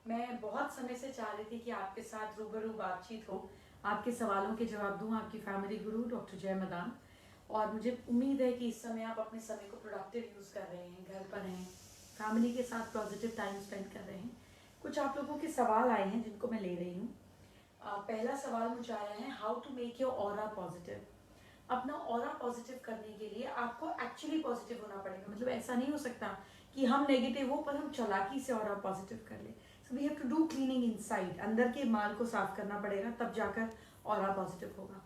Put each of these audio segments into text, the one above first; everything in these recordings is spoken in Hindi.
मैं बहुत समय से चाह रही थी कि आपके साथ रूबरू बातचीत हो, आपके सवालों के जवाब दूं। आपकी फैमिली गुरु डॉक्टर जय मदान। और मुझे उम्मीद है कि इस समय आप अपने समय को प्रोडक्टिव यूज़ कर रहे हैं, घर पर हैं, फैमिली के साथ पॉजिटिव टाइम स्पेंड कर रहे हैं। कुछ आप लोगों के सवाल आए हैं जिनको मैं ले रही हूँ। पहला सवाल मुझे आया है, how to make your aura positive. अपना ऑरा पॉजिटिव करने के लिए आपको एक्चुअली पॉजिटिव होना पड़ेगा। मतलब ऐसा नहीं हो सकता कि हम नेगेटिव हो पर हम चालाकी से ऑरा पॉजिटिव कर ले। So we have to do cleaning inside, अंदर के माल को साफ करना पड़ेगा, तब जाकर ऑरा पॉजिटिव होगा।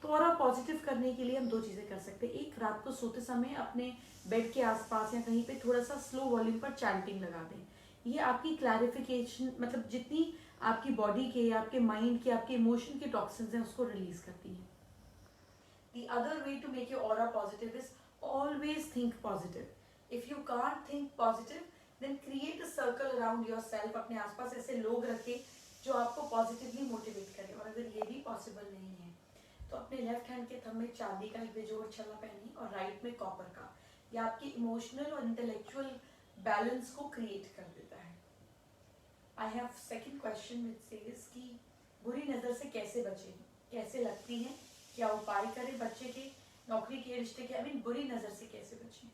तो ऑरा पॉजिटिव करने के लिए हम दो चीज़ें कर सकते हैं। एक, रात को सोते समय अपने बेड के आसपास या कहीं पे थोड़ा सा स्लो वॉल्यूम पर चैंटिंग लगा दें। ये आपकी क्लैरिफिकेशन, मतलब जितनी आपकी बॉडी के, आपके माइंड के, आपके इमोशन के टॉक्सिन्स हैं उसको रिलीज करती है। The other way to make your aura positive is always think positive. If you can't think positive, then create a circle around yourself. अपने आसपास ऐसे लोग रखें जो आपको पॉजिटिवली मोटिवेट करें। और अगर ये भी पॉसिबल नहीं है तो अपने लेफ्ट हैंड के थंब में चांदी का एक बेजोड़ छल्ला पहनिए और राइट में कॉपर का। यह आपकी इमोशनल और इंटेलेक्चुअल बैलेंस को क्रिएट कर देता है। I have second question which says कि बुरी नज़र से कैसे बचें, कैसे लगती हैं, क्या उपाय करें बच्चे के, नौकरी के, रिश्ते के, बुरी नज़र से कैसे बचें।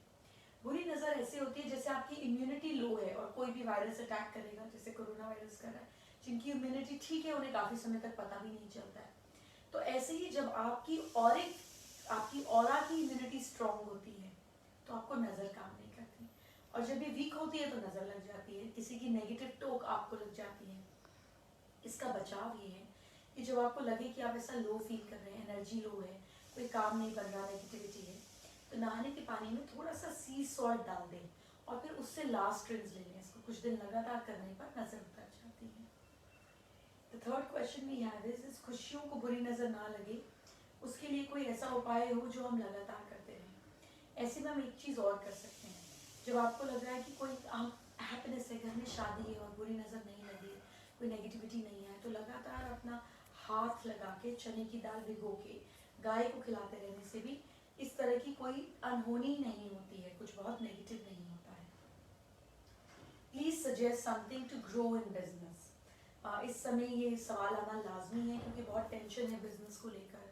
बुरी नज़र ऐसे होती है जैसे आपकी इम्यूनिटी लो है और कोई भी वायरस अटैक करेगा, जैसे कोरोना वायरस कर रहा है। जिनकी इम्यूनिटी ठीक है उन्हें काफ़ी समय तक पता भी नहीं चलता है। तो ऐसे ही जब आपकी ऑरा की इम्यूनिटी स्ट्रांग होती है तो आपको नज़र काम नहीं करती, और जब ये वीक होती है तो नज़र लग जाती है, किसी की नेगेटिव टोक आपको लग जाती है। इसका बचाव ये है कि जब आपको लगे कि आप ऐसा लो फील कर रहे हैं, एनर्जी लो है, कोई काम नहीं बन रहा, नेगेटिविटी है, तो नहाने के पानी में थोड़ा सा सी सॉल्ट डाल दें और फिर उससे लास्ट रिंस ले लें। इसको कुछ दिन लगातार करने पर नजर उतर जाती है। The third question we have is खुशियों को बुरी नजर ना लगे, उसके लिए कोई ऐसा उपाय हो जो हम लगातार करते रहें। ऐसे में हम एक चीज़ और कर सकते हैं। जब आपको लग रहा है कि कोई हैप्पीनेस है, घर में शादी है और बुरी नज़र नहीं लगी, कोई नेगेटिविटी नहीं है, तो लगातार अपना हाथ लगा के चने की दाल भिगो के गाय को खिलाते रहने से भी इस तरह की कोई अनहोनी नहीं होती है, कुछ बहुत नेगेटिव नहीं होता है। Please suggest something to grow in business. इस समय ये सवाल आना लाजमी है क्योंकि बहुत टेंशन है बिजनेस को लेकर,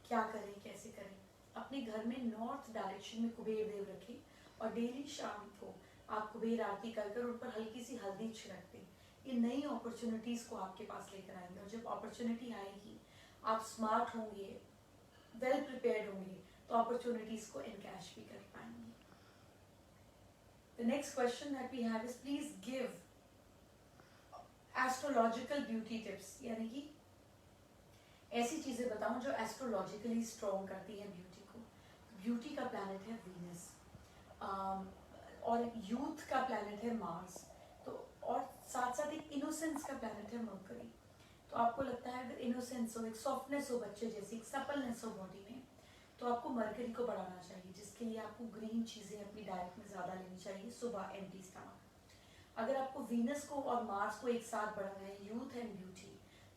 क्या करें, कैसे करें। अपने घर में नॉर्थ डायरेक्शन में कुबेर देव रखें और डेली शाम को आप कुबेर आरती कर उन पर हल्की सी हल्दी छिड़क दें। ये नई अपॉर्चुनिटीज़ को आपके पास लेकर आएंगे, और जब अपॉर्चुनिटी आएगी आप स्मार्ट होंगे, वेल प्रिपेयर्ड होंगे, तो अपॉर्चुनिटीज़ को इनकैश भी कर पाएंगे। The next question that we have is please give astrological beauty tips, यानी कि ऐसी चीजें बताऊं जो एस्ट्रोलॉजिकली स्ट्रॉन्ग करती है ब्यूटी को। ब्यूटी का प्लैनेट है वीनस, और यूथ का प्लैनेट है मार्स, तो और साथ साथ एक इनोसेंस का प्लैनेट है मरकरी। तो आपको लगता है अगर इनोसेंस हो, एक सॉफ्टनेस हो बच्चे जैसी, एक सपलनेस हो बॉडी में, तो आपको मरकरी को बढ़ाना चाहिए, जिसके लिए आपको ग्रीन चीज़ें अपनी डाइट में ज़्यादा लेनी चाहिए सुबह एम्प्टी स्टमक। अगर आपको वीनस को और मार्स को एक साथ बढ़ाना है, यूथ एंड ब्यूटी,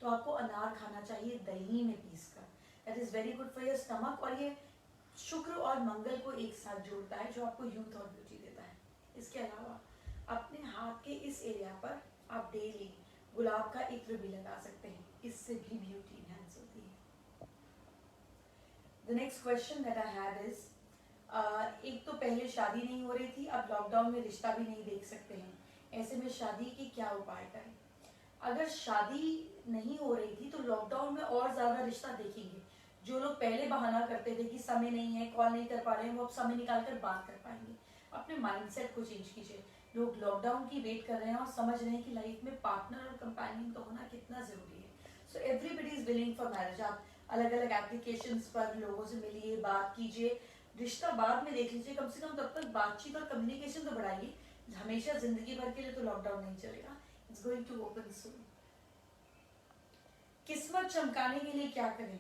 तो आपको अनार खाना चाहिए दही में पीस कर। That is very good for your stomach, और ये शुक्र और मंगल को एक साथ जोड़ता है जो आपको यूथ और ब्यूटी देता है। इसके अलावा अपने हाथ के इस एरिया पर आप डेली गुलाब का इत्र भी लगा सकते हैं, इससे भी ब्यूटी इनहैंस होती है। The next question that I have is, एक तो पहले शादी नहीं हो रही थी, अब लॉकडाउन में रिश्ता भी नहीं देख सकते हैं, ऐसे में शादी की क्या उपाय करें। अगर शादी नहीं हो रही थी तो लॉकडाउन में और ज्यादा रिश्ता देखेंगे। जो लोग पहले बहाना करते थे कि समय नहीं है, कॉल नहीं कर पा रहे हैं, वो अब समय निकाल कर बात कर पाएंगे। अपने माइंडसेट को चेंज कीजिए। लोग लॉकडाउन की वेट कर रहे हैं और समझ रहे हैं कि लाइफ में पार्टनर और कंपेनियन का होना कितना जरूरी है। So everybody is willing for marriage. आप अलग अलग एप्लीकेशंस पर लोगों से मिलिए, बात कीजिए, रिश्ता बाद में देख लीजिए, कम से कम तब तक बातचीत और कम्युनिकेशन तो बढ़ाइए। हमेशा जिंदगी भर के लिए तो लॉकडाउन नहीं चलेगा, इट्स गोइंग टू ओपन सून। किस्मत चमकाने के लिए क्या करें?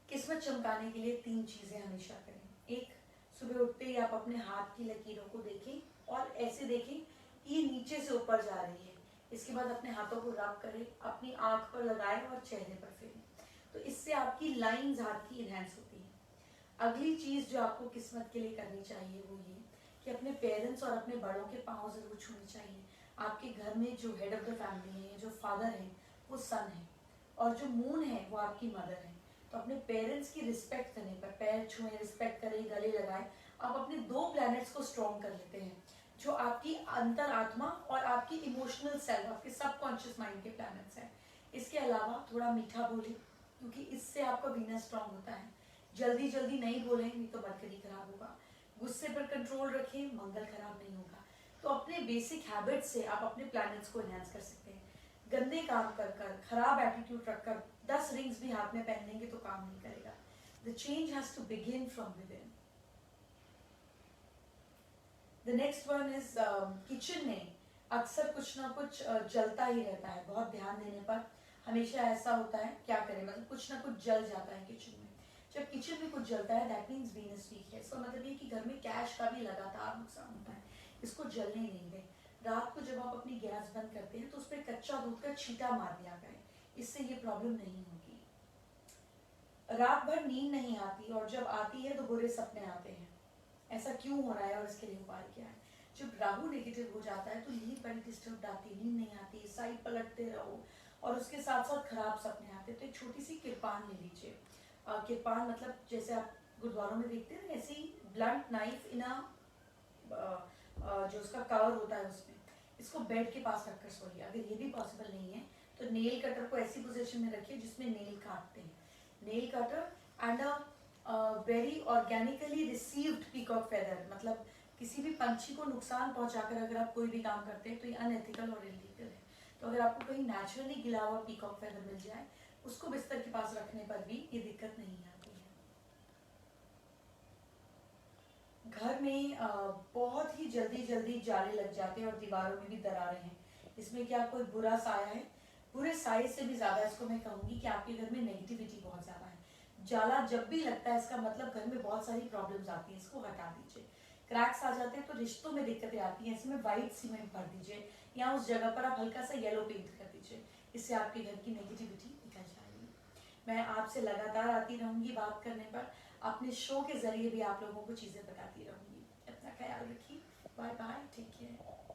किस्मत चमकाने के लिए 3 चीजें हमेशा करें। एक, सुबह उठते ही आप अपने हाथ की लकीरों को देखें और ऐसे देखें कि ये नीचे से ऊपर जा रही है। इसके बाद अपने हाथों को रब करें, अपनी आंख पर लगाएं और चेहरे पर फेरें, तो इससे आपकी लाइंस हाथ की इनहैंस होती है। अगली चीज जो आपको किस्मत के लिए करनी चाहिए वो ये कि अपने पेरेंट्स और अपने बड़ों के पांव जरूर छूने चाहिए। आपके घर में जो हेड ऑफ द फैमिली है, जो फादर है, वो सन है, और जो मून है वो आपकी मदर है। तो अपने पेरेंट्स की रिस्पेक्ट करने पर, पैर छुएं, रिस्पेक्ट करें, गले लगाएं, आप अपने दो प्लैनेट्स को स्ट्रॉन्ग कर लेते हैं, जो आपकी अंतर आत्मा और आपकी इमोशनल सेल्फ, आपके सबकॉन्शियस माइंड के प्लैनेट्स हैं। इसके अलावा थोड़ा मीठा बोलें, क्योंकि इससे आपका वीनस स्ट्रॉन्ग होता है। जल्दी जल्दी नहीं बोलें, नहीं तो मरकरी खराब होगा। गुस्से पर कंट्रोल रखें, मंगल खराब नहीं होगा। तो अपने बेसिक हैबिट से आप अपने प्लैनेट्स को एनहांस कर सकते हैं। गंदे काम कर कर, खराब एटीट्यूड रखकर 10 रिंग्स भी हाथ में पहन लेंगे तो काम नहीं करेगा। The change has to begin from within. The next one is kitchen में अक्सर कुछ ना कुछ जलता ही रहता है। बहुत ध्यान देने पर हमेशा ऐसा होता है, क्या करें, मतलब कुछ ना कुछ जल जाता है किचन में। जब किचन में कुछ जलता है, दैट मीन्स वीनस वीक है। इसका मतलब ये कि घर में कैश का भी लगातार नुकसान होता है। इसको जलने नहीं दें। रात को जब आप अपनी गैस बंद करते हैं तो उस पर कच्चा दूध का छींटा मार दिया करें, इससे ये प्रॉब्लम नहीं होगी। रात भर नींद नहीं आती और जब आती है तो बुरे सपने आते हैं। ऐसा क्यों हो रहा है और इसके लिए उपाय क्या है? जब राहु नेगेटिव हो जाता है तो नींद बड़ी डिस्टर्ब आती है, नींद नहीं आती, साइड पलटते रहो और उसके साथ साथ खराब सपने आते। तो एक छोटी सी किरपान ले लीजिए। किरपान मतलब जैसे आप गुरुद्वारों में देखते हैं, ऐसी ब्लंट नाइफ इन जो उसका कवर होता है उसमें, इसको बेड के पास रखकर सोइए। अगर ये भी पॉसिबल नहीं है तो नेल कटर को ऐसी पोजीशन में रखिए जिसमें नेल काटते हैं, nail cutter and very organically received peacock feather. मतलब किसी भी पंछी को नुकसान पहुंचाकर अगर आप कोई भी काम करते हैं तो ये अनएथिकल और इलीगल है। तो अगर आपको कहीं नेचुरली गिला हुआ पीकॉक फेदर मिल जाए, उसको बिस्तर के पास रखने पर भी ये दिक्कत नहीं आती है। घर में बहुत ही जल्दी जल्दी जाले लग जाते हैं और दीवारों में भी दरारें हैं। इसमें क्या कोई बुरा साया है? बुरे साये से भी ज्यादा इसको मैं कहूंगी कि आपके घर में नेगेटिविटी बहुत ज्यादा है। जाला जब भी लगता है, इसका मतलब घर में बहुत सारी प्रॉब्लम्स आती हैं, इसको हटा दीजिए। क्रैक्स आ जाते हैं तो रिश्तों में दिक्कतें आती हैं, इसमें व्हाइट सीमेंट भर दीजिए या उस जगह पर आप हल्का सा येलो पेंट कर दीजिए। इससे आपके घर की नेगेटिविटी निकल जाएगी। मैं आपसे लगातार आती रहूंगी बात करने पर, अपने शो के जरिए भी आप लोगों को चीजें बताती रहूंगी। अपना ख्याल रखिए। Bye bye, take care.